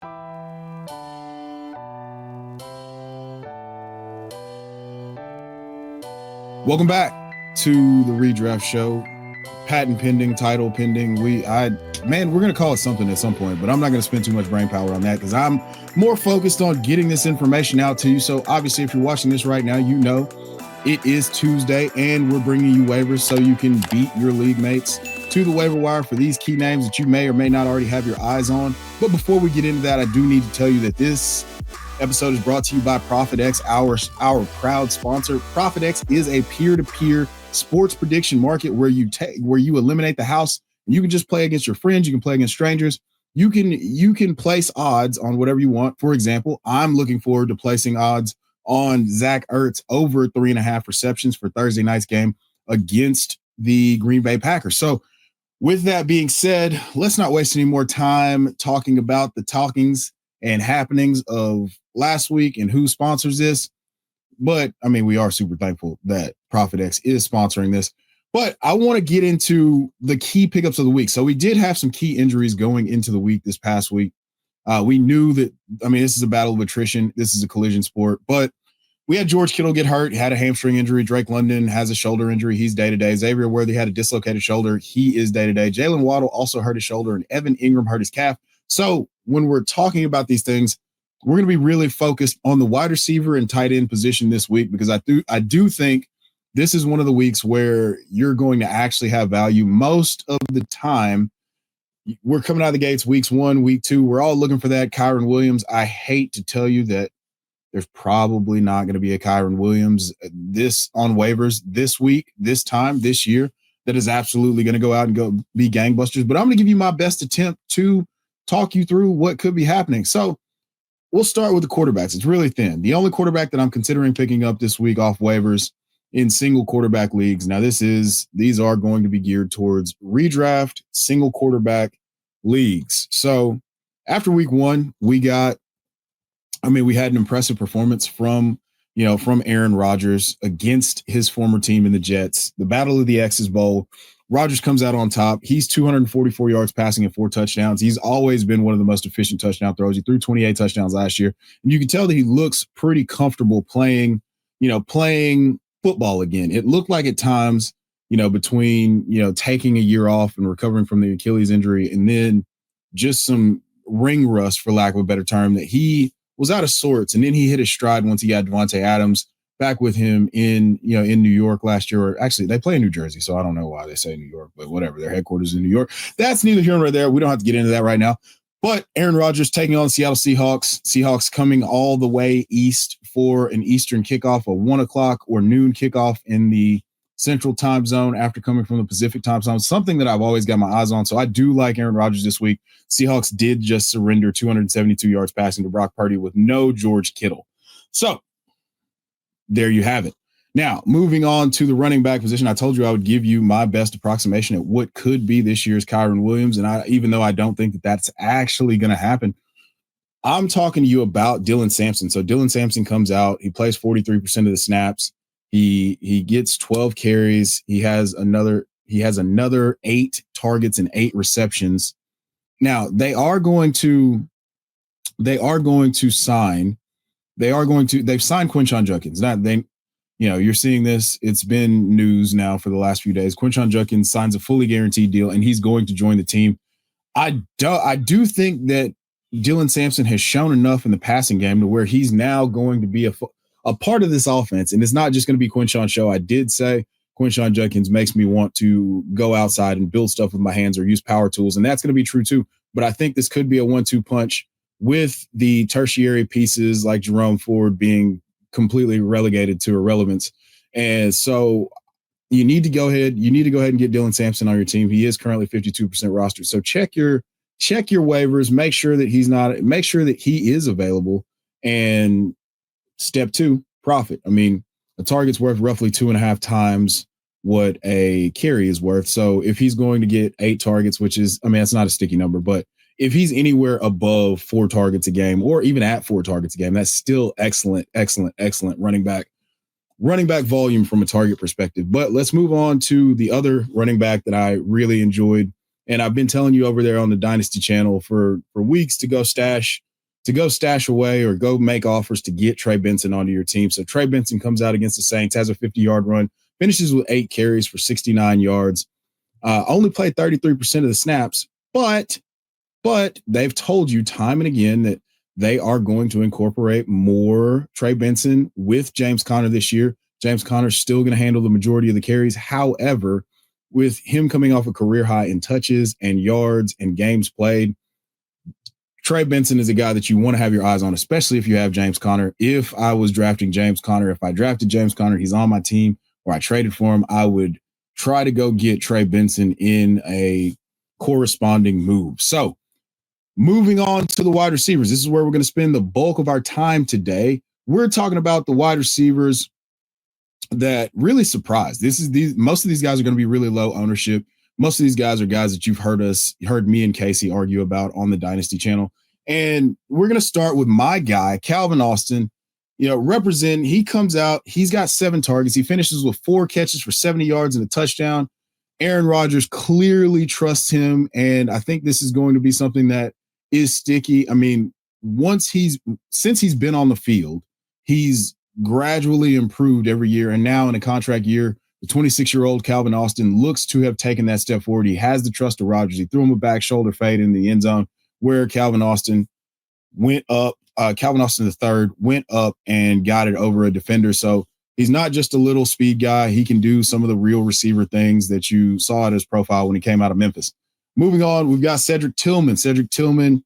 Welcome back to the Redraft Show. Patent pending, title pending. We're going to call it something at some point, but I'm not going to spend too much brain power on that because I'm more focused on getting this information out to you. So obviously, if you're watching this right now, you know it is Tuesday and we're bringing you waivers so you can beat your league mates to the waiver wire for these key names that you may or may not already have your eyes on. But before we get into that, I do need to tell you that this episode is brought to you by ProfitX, our proud sponsor. ProfitX is a peer-to-peer sports prediction market where you eliminate the house. You can just play against your friends. You can play against strangers. You can place odds on whatever you want. For example, I'm looking forward to placing odds on Zach Ertz over 3.5 receptions for Thursday night's game against the Green Bay Packers. So with that being said, let's not waste any more time talking about the talkings and happenings of last week and who sponsors this. But I mean, we are super thankful that ProfitX is sponsoring this. But I want to get into the key pickups of the week. So we did have some key injuries going into the week this past week. We knew that, this is a battle of attrition. This is a collision sport. But we had George Kittle get hurt, had a hamstring injury. Drake London has a shoulder injury. He's day-to-day. Xavier Worthy had a dislocated shoulder. He is day-to-day. Jalen Waddle also hurt his shoulder, and Evan Ingram hurt his calf. So when we're talking about these things, we're going to be really focused on the wide receiver and tight end position this week because I do think this is one of the weeks where you're going to actually have value most of the time. We're coming out of the gates weeks 1, week 2. We're all looking for that Kyren Williams. I hate to tell you that there's probably not going to be a Kyren Williams this on waivers this week, this time, this year that is absolutely going to go out and go be gangbusters. But I'm going to give you my best attempt to talk you through what could be happening. So we'll start with the quarterbacks. It's really thin. The only quarterback that I'm considering picking up this week off waivers in single quarterback leagues. Now these are going to be geared towards redraft single quarterback leagues. So after week 1, we had an impressive performance from Aaron Rodgers against his former team in the Jets. The Battle of the X's Bowl. Rodgers comes out on top. He's 244 yards passing and 4 touchdowns. He's always been one of the most efficient touchdown throws. He threw 28 touchdowns last year. And you can tell that he looks pretty comfortable playing football again. It looked like at times, between, taking a year off and recovering from the Achilles injury and then just some ring rust, for lack of a better term, that he was out of sorts. And then he hit his stride once he had Devontae Adams back with him in New York last year. Or actually, they play in New Jersey, so I don't know why they say New York, but whatever. Their headquarters in New York. That's neither here nor there. We don't have to get into that right now. But Aaron Rodgers taking on the Seattle Seahawks. Seahawks coming all the way east for an Eastern kickoff, a 1 o'clock or noon kickoff in the Central time zone after coming from the Pacific time zone, something that I've always got my eyes on. So I do like Aaron Rodgers this week. Seahawks did just surrender 272 yards passing to Brock Purdy with no George Kittle. So there you have it. Now, moving on to the running back position, I told you I would give you my best approximation at what could be this year's Kyren Williams. And even though I don't think that that's actually going to happen, I'm talking to you about Dylan Sampson. So Dylan Sampson comes out. He plays 43% of the snaps. He gets 12 carries. He has another 8 targets and 8 receptions. Now they've signed Quinshon Judkins. You're seeing this. It's been news now for the last few days. Quinshon Judkins signs a fully guaranteed deal and he's going to join the team. I do think that Dylan Sampson has shown enough in the passing game to where he's now going to be a part of this offense. And it's not just going to be Quinshon's show. I did say Quinshon Judkins makes me want to go outside and build stuff with my hands or use power tools. And that's going to be true too. But I think this could be a 1-2 punch with the tertiary pieces like Jerome Ford being completely relegated to irrelevance. And so you need to go ahead and get Dylan Sampson on your team. He is currently 52% rostered. So check your waivers, make sure that he is available. And step 2, profit. A target's worth roughly 2.5 times what a carry is worth. So if he's going to get 8 targets, which is, that's not a sticky number, but if he's anywhere above 4 targets a game or even at 4 targets a game, that's still excellent running back volume from a target perspective. But let's move on to the other running back that I really enjoyed. And I've been telling you over there on the Dynasty channel for weeks to go stash to go stash away or go make offers to get Trey Benson onto your team. So Trey Benson comes out against the Saints, has a 50-yard run, finishes with 8 carries for 69 yards. Only played 33% of the snaps, but they've told you time and again that they are going to incorporate more Trey Benson with James Conner this year. James Conner's still going to handle the majority of the carries. However, with him coming off a career high in touches and yards and games played, Trey Benson is a guy that you want to have your eyes on, especially if you have James Conner. If I was drafting James Conner, if I drafted James Conner, he's on my team, or I traded for him, I would try to go get Trey Benson in a corresponding move. So moving on to the wide receivers, this is where we're going to spend the bulk of our time today. We're talking about the wide receivers that really surprised. Most of these guys are going to be really low ownership. Most of these guys are guys that you've heard me and Casey argue about on the Dynasty channel. And we're going to start with my guy, Calvin Austin. He comes out, he's got 7 targets. He finishes with 4 catches for 70 yards and a touchdown. Aaron Rodgers clearly trusts him. And I think this is going to be something that is sticky. I mean, since he's been on the field, he's gradually improved every year. And now in a contract year, the 26-year-old Calvin Austin looks to have taken that step forward. He has the trust of Rodgers. He threw him a back shoulder fade in the end zone where Calvin Austin went up. Calvin Austin III went up and got it over a defender. So he's not just a little speed guy. He can do some of the real receiver things that you saw at his profile when he came out of Memphis. Moving on, we've got Cedric Tillman. Cedric Tillman,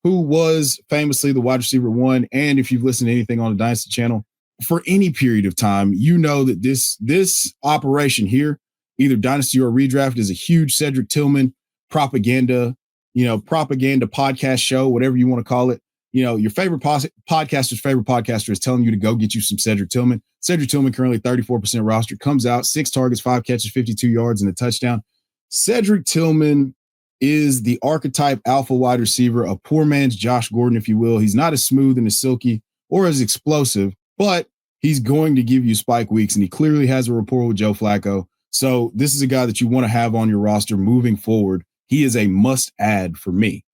who was famously the wide receiver 1. And if you've listened to anything on the Dynasty channel, for any period of time, you know that this operation here, either Dynasty or redraft, is a huge Cedric Tillman propaganda podcast show, whatever you want to call it. Your favorite podcaster's favorite podcaster is telling you to go get you some Cedric Tillman. Cedric Tillman currently 34% roster, comes out 6 targets, 5 catches, 52 yards, and a touchdown. Cedric Tillman is the archetype alpha wide receiver, a poor man's Josh Gordon, if you will. He's not as smooth and as silky or as explosive, but he's going to give you spike weeks, and he clearly has a rapport with Joe Flacco. So this is a guy that you want to have on your roster moving forward. He is a must-add for me.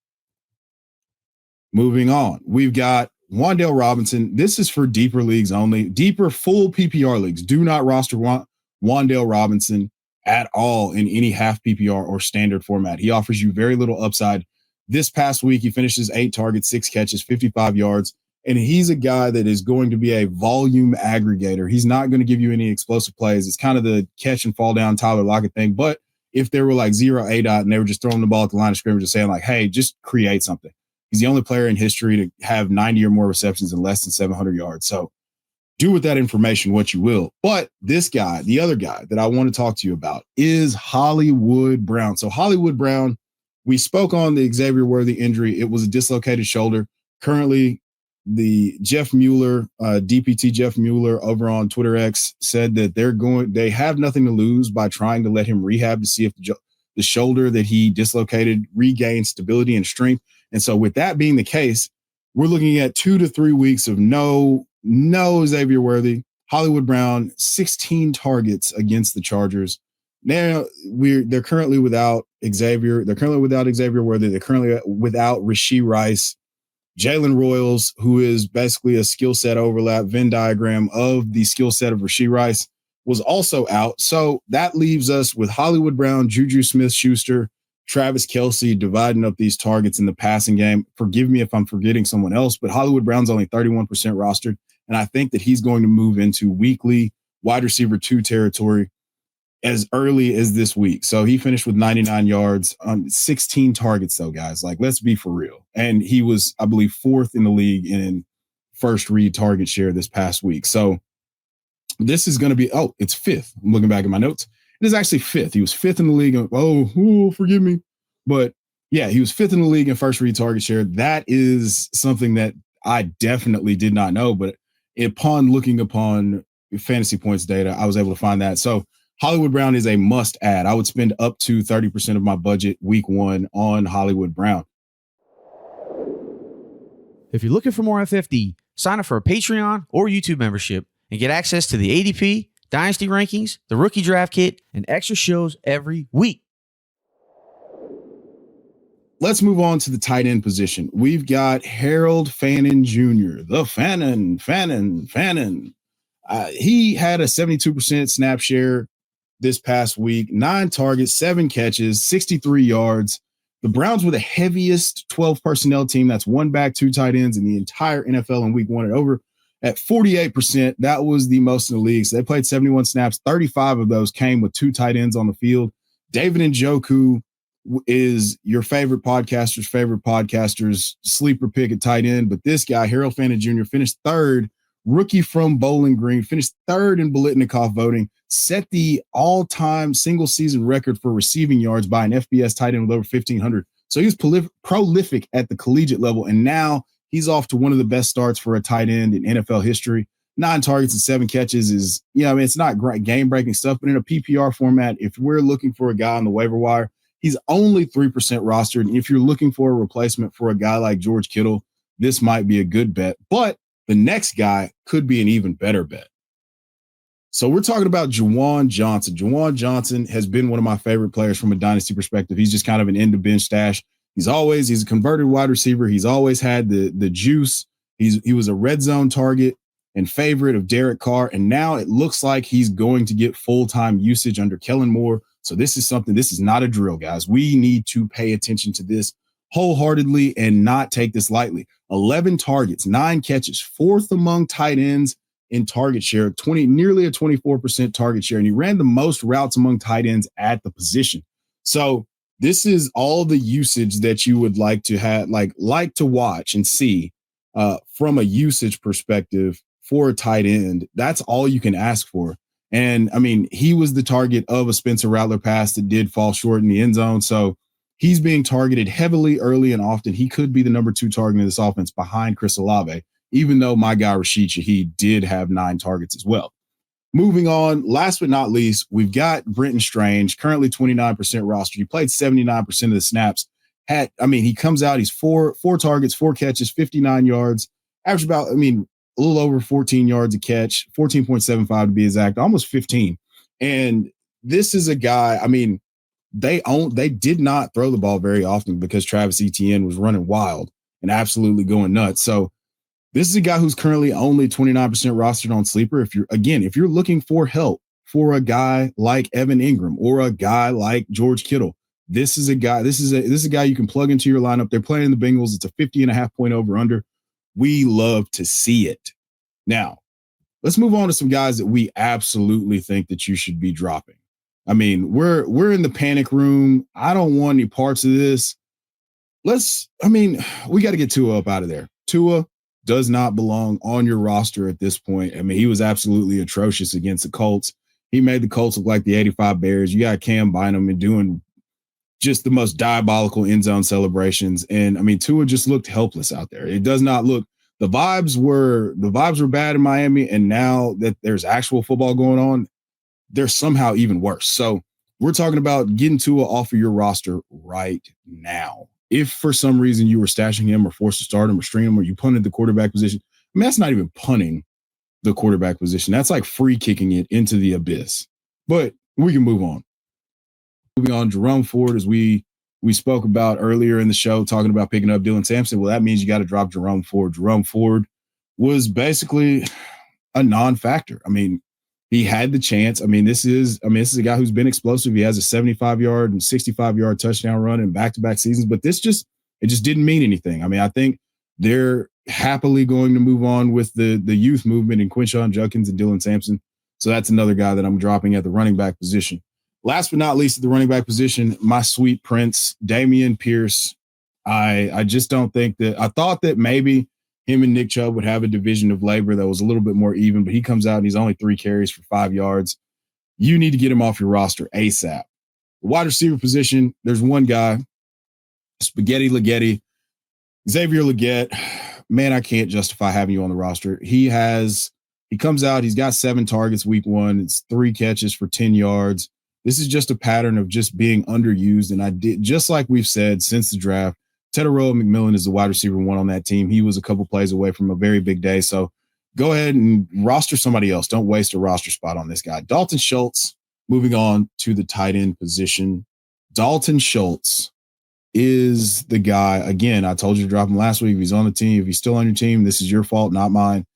Moving on, we've got Wan'Dale Robinson. This is for deeper leagues only, deeper full PPR leagues. Do not roster Wan'Dale Robinson at all in any half PPR or standard format. He offers you very little upside. This past week, he finishes 8 targets, 6 catches, 55 yards. And he's a guy that is going to be a volume aggregator. He's not going to give you any explosive plays. It's kind of the catch and fall down Tyler Lockett thing. But if there were like 0 ADOT and they were just throwing the ball at the line of scrimmage and saying like, hey, just create something. He's the only player in history to have 90 or more receptions in less than 700 yards. So do with that information what you will. But this guy, the other guy that I want to talk to you about is Hollywood Brown. So Hollywood Brown, we spoke on the Xavier Worthy injury. It was a dislocated shoulder. Currently, the Jeff Mueller, DPT Jeff Mueller over on Twitter X said that they have nothing to lose by trying to let him rehab to see if the shoulder that he dislocated regains stability and strength. And so with that being the case, we're looking at 2 to 3 weeks of no Xavier Worthy. Hollywood Brown, 16 targets against the Chargers. Now they're currently without Xavier. They're currently without Xavier Worthy. They're currently without Rashee Rice. Jalen Royals, who is basically a skill set overlap Venn diagram of the skill set of Rashee Rice, was also out. So that leaves us with Hollywood Brown, Juju Smith-Schuster, Travis Kelce dividing up these targets in the passing game. Forgive me if I'm forgetting someone else, but Hollywood Brown's only 31% rostered. And I think that he's going to move into weekly wide receiver 2 territory as early as this week. So he finished with 99 yards on 16 targets, though, guys. Like, let's be for real. And he was, I believe, 4th in the league in first read target share this past week. So this is going to be, it's 5th. I'm looking back at my notes. It is actually 5th. He was 5th in the league. Forgive me. But yeah, he was 5th in the league in first read target share. That is something that I definitely did not know. But upon looking upon fantasy points data, I was able to find that. So Hollywood Brown is a must add. I would spend up to 30% of my budget week 1 on Hollywood Brown. If you're looking for more FFD, sign up for a Patreon or YouTube membership and get access to the ADP, Dynasty rankings, the rookie draft kit, and extra shows every week. let's move on to the tight end position. We've got Harold Fannin Jr., the Fannin. He had a 72% snap share this past week, 9 targets, 7 catches, 63 yards. The Browns were the heaviest 12 personnel team. That's 1 back, 2 tight ends in the entire NFL in week 1 at 48%. That was the most in the league. So they played 71 snaps. 35 of those came with 2 tight ends on the field. David Njoku is your favorite podcaster's sleeper pick at tight end. But this guy, Harold Fannin Jr., finished 3rd. Rookie from Bowling Green, finished 3rd in Biletnikoff voting, set the all-time single-season record for receiving yards by an FBS tight end with over 1,500. So he was prolific at the collegiate level, and now he's off to one of the best starts for a tight end in NFL history. 9 targets and 7 catches is, it's not great game-breaking stuff, but in a PPR format, if we're looking for a guy on the waiver wire, he's only 3% rostered. And if you're looking for a replacement for a guy like George Kittle, this might be a good bet. But the next guy could be an even better bet. So we're talking about Juwan Johnson. Juwan Johnson has been one of my favorite players from a dynasty perspective. He's just kind of an end-to-bench stash. He's a converted wide receiver. He's always had the juice. He was a red zone target and favorite of Derek Carr, and now it looks like he's going to get full-time usage under Kellen Moore. So this is not a drill, guys. We need to pay attention to this wholeheartedly and not take this lightly. 11 targets, 9 catches, 4th among tight ends in target share, nearly a 24% target share. And he ran the most routes among tight ends at the position. So this is all the usage that you would like to have, like to watch and see from a usage perspective for a tight end. That's all you can ask for. And I mean, he was the target of a Spencer Rattler pass that did fall short in the end zone. So he's being targeted heavily early and often. He could be the number 2 target in this offense behind Chris Olave, even though my guy Rashid Shaheed did have 9 targets as well. Moving on, last but not least, we've got Brenton Strange, currently 29% roster. He played 79% of the snaps. He comes out, he's four targets, 4 catches, 59 yards, average about, a little over 14 yards a catch, 14.75 to be exact, almost 15. And this is a guy, they did not throw the ball very often because Travis Etienne was running wild and absolutely going nuts. So this is a guy who's currently only 29% rostered on Sleeper. If you're looking for help for a guy like Evan Ingram or a guy like George Kittle, this is a guy you can plug into your lineup. They're playing the Bengals. It's a 50.5 point over under. We love to see it. Now, let's move on to some guys that we absolutely think that you should be dropping. We're in the panic room. I don't want any parts of this. We got to get Tua up out of there. Tua does not belong on your roster at this point. He was absolutely atrocious against the Colts. He made the Colts look like the 85 Bears. You got Cam Bynum and doing just the most diabolical end zone celebrations. And Tua just looked helpless out there. It does not look, the vibes were bad in Miami. And now that there's actual football going on, they're somehow even worse. So we're talking about getting Tua off of your roster right now. If for some reason you were stashing him or forced to start him or stream him or you punted the quarterback position, that's not even punting the quarterback position. That's like free kicking it into the abyss. But we can move on. Moving on, Jerome Ford, as we spoke about earlier in the show, talking about picking up Dylan Sampson. Well, that means you got to drop Jerome Ford. Jerome Ford was basically a non-factor. He had the chance. This is a guy who's been explosive. He has a 75-yard and 65-yard touchdown run in back-to-back seasons, but it just didn't mean anything. I think they're happily going to move on with the youth movement in Quinshon Judkins and Dylan Sampson. So that's another guy that I'm dropping at the running back position. Last but not least, at the running back position, my sweet prince, Dameon Pierce. I just don't think that – I thought that maybe him and Nick Chubb would have a division of labor that was a little bit more even, but he comes out and he's only 3 carries for 5 yards. You need to get him off your roster ASAP. The wide receiver position, there's one guy, Spaghetti Leggetti, Xavier Legette. Man, I can't justify having you on the roster. He comes out, he's got 7 targets week 1. It's 3 catches for 10 yards. This is just a pattern of just being underused. And just like we've said since the draft, Tedoroa McMillan is the wide receiver 1 on that team. He was a couple plays away from a very big day. So go ahead and roster somebody else. Don't waste a roster spot on this guy. Dalton Schultz, moving on to the tight end position. Dalton Schultz is the guy. Again, I told you to drop him last week. If he's on the team, if he's still on your team, this is your fault, not mine.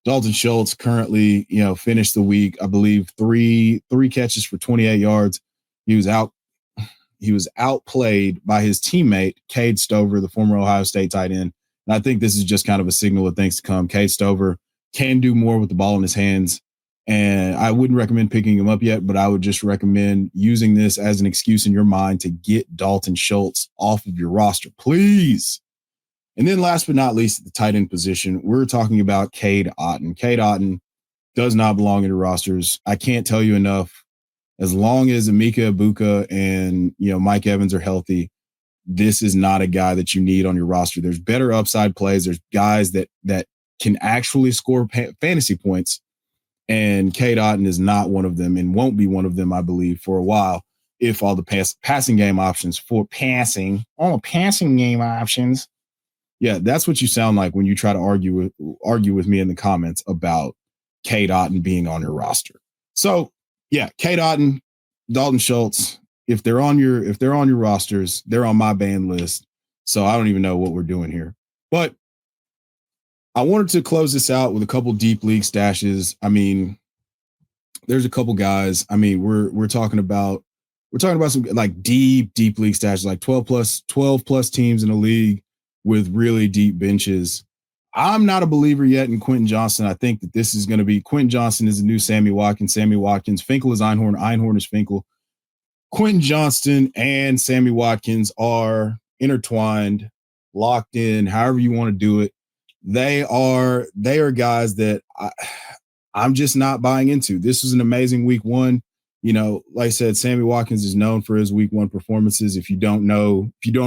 Dalton Schultz currently, finished the week, I believe, three catches for 28 yards. He was outplayed by his teammate, Cade Stover, the former Ohio State tight end. And I think this is just kind of a signal of things to come. Cade Stover can do more with the ball in his hands. And I wouldn't recommend picking him up yet, but I would just recommend using this as an excuse in your mind to get Dalton Schultz off of your roster, please. And then last but not least, at the tight end position, we're talking about Cade Otton. Cade Otton does not belong in your rosters. I can't tell you enough. As long as Emeka Egbuka and Mike Evans are healthy, this is not a guy that you need on your roster. There's better upside plays. There's guys that can actually score fantasy points. And Cade Otton is not one of them and won't be one of them, I believe, for a while, if all the passing game options for passing, all the passing game options. Yeah, that's what you sound like when you try to argue with me in the comments about Cade Otton being on your roster. So yeah, Cade Otton, Dalton Schultz, if they're on your rosters, they're on my ban list. So I don't even know what we're doing here. But I wanted to close this out with a couple deep league stashes. I mean, there's a couple guys. I mean, we're talking about some like deep league stashes, like 12 plus teams in the league with really deep benches. I'm not a believer yet in Quentin Johnston. I think that this is going to be Quentin Johnston is the new Sammy Watkins. Sammy Watkins. Finkel is Einhorn. Einhorn is Finkel. Quentin Johnston and Sammy Watkins are intertwined, locked in, however you want to do it. They are guys that I'm just not buying into. This was an amazing week one. Like I said, Sammy Watkins is known for his week one performances. If you don't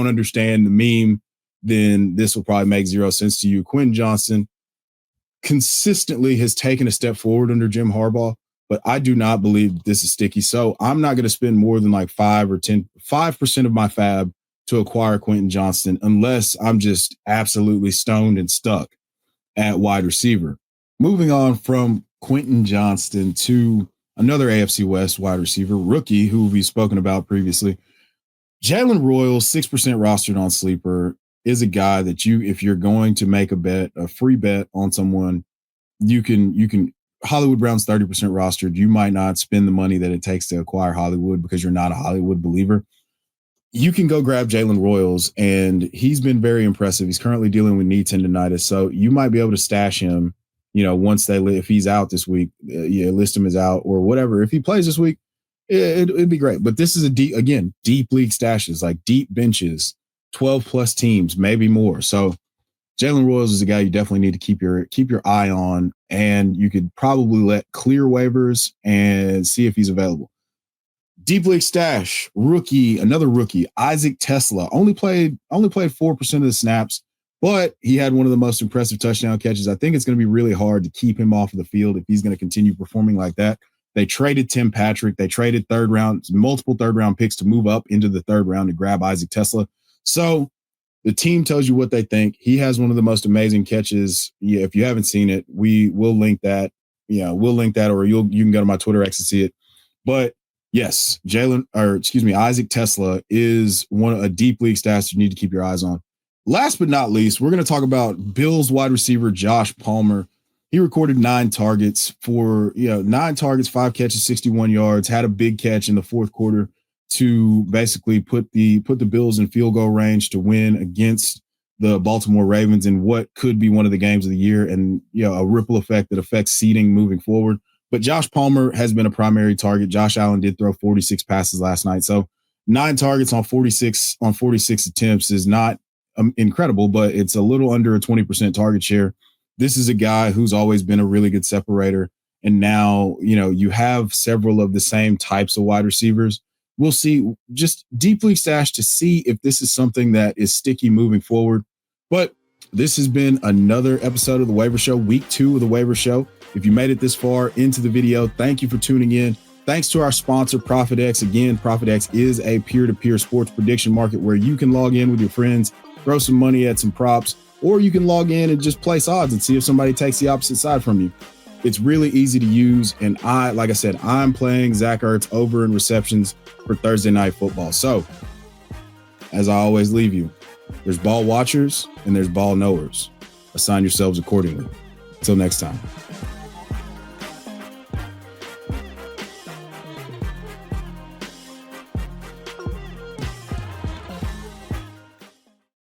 understand the meme, then this will probably make zero sense to you. Quentin Johnston consistently has taken a step forward under Jim Harbaugh, but I do not believe this is sticky. So I'm not going to spend more than like 5% of my fab to acquire Quentin Johnston unless I'm just absolutely stoned and stuck at wide receiver. Moving on from Quentin Johnston to another AFC West wide receiver, rookie, who we've spoken about previously. Jalen Royals, 6% rostered on Sleeper, is a guy that if you're going to make a free bet on someone, you can Hollywood Brown's 30% rostered. You might not spend the money that it takes to acquire Hollywood because you're not a Hollywood believer. You can go grab Jalen Royals, and he's been very impressive. He's currently dealing with knee tendonitis, so you might be able to stash him, once if he's out this week, list him as out or whatever. If he plays this week, it'd be great. But this is deep league stashes, like deep benches, 12 plus teams, maybe more. So Jalen Royals is a guy you definitely need to keep your eye on, and you could probably let clear waivers and see if he's available. Deep league stash, another rookie, Isaac Tesla, only played 4% of the snaps, but he had one of the most impressive touchdown catches. I think it's going to be really hard to keep him off of the field if he's going to continue performing like that. They traded Tim Patrick. They traded multiple third round picks to move up into the third round to grab Isaac Tesla. So the team tells you what they think. He has one of the most amazing catches. Yeah, if you haven't seen it, we'll link that. We'll link that, or you can go to my Twitter X to see it. But yes, Isaac Tesla is a deep league stash you need to keep your eyes on. Last but not least, we're going to talk about Bills wide receiver Josh Palmer. He recorded 9 targets, 5 catches, 61 yards, had a big catch in the fourth quarter to basically put the Bills in field goal range to win against the Baltimore Ravens in what could be one of the games of the year, and a ripple effect that affects seeding moving forward. But Josh Palmer has been a primary target. Josh Allen did throw 46 passes last night. So 9 targets on 46 attempts is not incredible, but it's a little under a 20% target share. This is a guy who's always been a really good separator. And now, you have several of the same types of wide receivers. We'll see, just deep league stash to see if this is something that is sticky moving forward. But this has been another episode of the Waiver Show, week 2 of the Waiver Show. If you made it this far into the video, thank you for tuning in. Thanks to our sponsor, ProfitX. Again, ProfitX is a peer-to-peer sports prediction market where you can log in with your friends, throw some money at some props, or you can log in and just place odds and see if somebody takes the opposite side from you. It's really easy to use. And like I said, I'm playing Zach Ertz over in receptions for Thursday Night Football. So as I always leave you, there's ball watchers and there's ball knowers. Assign yourselves accordingly. Until next time.